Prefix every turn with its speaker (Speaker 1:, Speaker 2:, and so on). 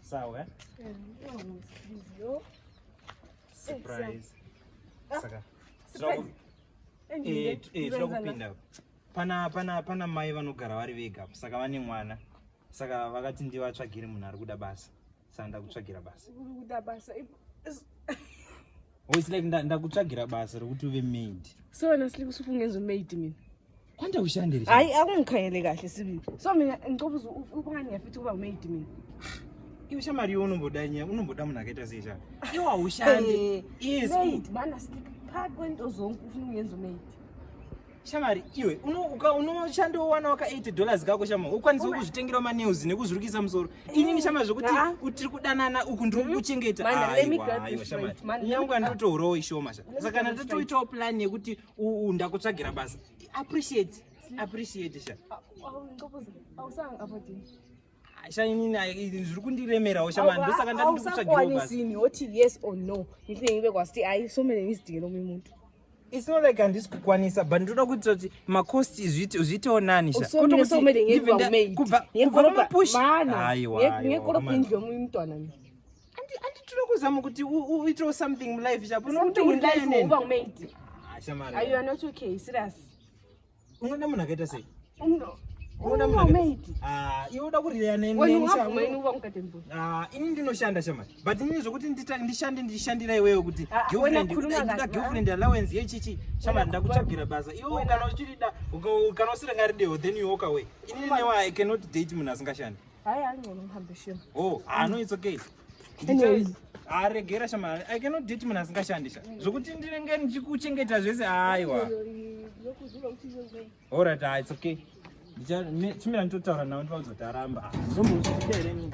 Speaker 1: Sawa, surprise. Saka. Trakupinda. Pana mai vanogara vari vega. Saka vane mwana. Saka vakati ndivatsvagire munhu ari kuda basa. Saka ndakutsvagira basa.
Speaker 2: Kuda basa.
Speaker 1: It's like ndakutsvagira basa rokuti uve maid.
Speaker 2: So wena sili kusufunga enzo maid mina.
Speaker 1: Kwanda ushandire.
Speaker 2: Hayi akungikhangele kahle sibili. So mina ngicobuza ubani yafithi kuba maid mina.
Speaker 1: Iwe shamari unomboda unomboda munhu akaita sei sha. Iwe aushandi. Yes.
Speaker 2: Maid mana siki part kwento zonke ufuna ungenza maid.
Speaker 1: Shamari iwe unoshanda wana waka $80 kako shama ukwanisa kuzvitengera manews nekuzurukisa musoro inini shama zvokuti utiri kudanana uku ndiri kuchengeta aiwa shamari nyangu andotohurawo ishoma saka kana totoitawo plan yekuti ndakutsvagira basa appreciate sha shainini zviri kundiremerawo shama ndosaka ndati ndikutsvagirawo basa
Speaker 2: woti yes or no ndinenge kwasti ai so many misdingelo mumuntu.
Speaker 1: It's not like handisi kukwanisa but ndoda kuitira kuti macost zvitewo nani sha
Speaker 2: kubva kumapush ngekora kupindwa mumntwana mina
Speaker 1: anditira kuzama kuti uitewo something mulife sha
Speaker 2: uba ngumaid. You are not okay, serious.
Speaker 1: Unoda munhu akaita sei?
Speaker 2: Unoda munhu maid.
Speaker 1: Iwe uda kuriya neni ini ndinoshanda shamari but inini zvokuti ndishandira iwewe kuti girlfriend allowance yechichi shamari ndakutsvagira basa iwe kana uchirida kana usirangaridewo then you walk away inini newa I cannot date munhu asingashandi.
Speaker 2: Hayi angcono ngihambe shema.
Speaker 1: No it's okay. Regera shamari I cannot date munhu asingashandi sha zvokuti ndinenge ndichikuchengeta zvese aiwa. Alright, it's okay. Chimira ndotaura nawo ndinozotaramba ndomuzvikutere nini